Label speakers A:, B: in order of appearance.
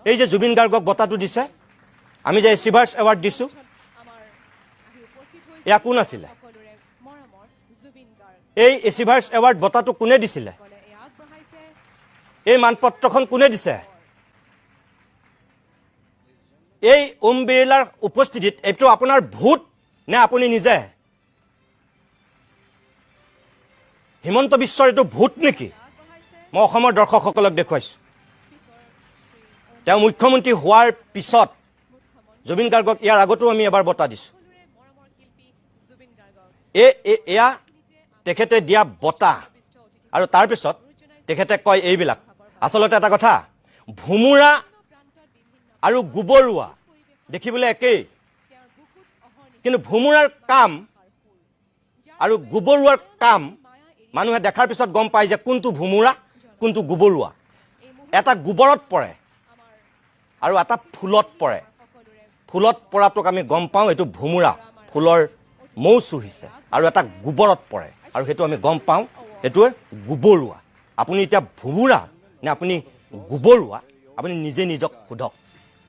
A: এই যে জুবিন গাৰ্গক বঁটাটো দিছে আমি যে এচিভাৰ্ছ এৱাৰ্ড দিছোঁ এয়া কোন আছিলে এই এচিভাৰ্ছ এৱাৰ্ড বঁটাটো কোনে দিছিলে এই মানপত্ৰখন কোনে দিছে এই ওম বিৰলাৰ উপস্থিতিত এইটো আপোনাৰ ভূত নে আপুনি নিজে হিমন্ত বিশ্বৰ এইটো ভূত নেকি মই অসমৰ দৰ্শকসকলক দেখুৱাইছোঁ তেওঁ মুখ্যমন্ত্ৰী হোৱাৰ পিছত জুবিন গাৰ্গক ইয়াৰ আগতো আমি এবাৰ বঁটা দিছোঁ এয়া তেখেতে দিয়া বঁটা আৰু তাৰপিছত তেখেতে কয় এইবিলাক আচলতে এটা কথা ভুমুৰা আৰু গোবৰুৱা দেখিবলৈ একেই কিন্তু ভুমুৰাৰ কাম আৰু গোবৰুৱাৰ কাম মানুহে দেখাৰ পিছত গম পায় যে কোনটো ভুমুৰা কোনটো গোবৰুৱা এটা গোবৰত পৰে আৰু এটা ফুলত পৰে ফুলত পৰাটোক আমি গম পাওঁ এইটো ভুমুৰা ফুলৰ মৌ চুহিছে আৰু এটা গোবৰত পৰে আৰু সেইটো আমি গম পাওঁ এইটোৱে গোবৰুৱা আপুনি এতিয়া ভুমুৰা নে আপুনি গোবৰুৱা আপুনি নিজে নিজক সোধক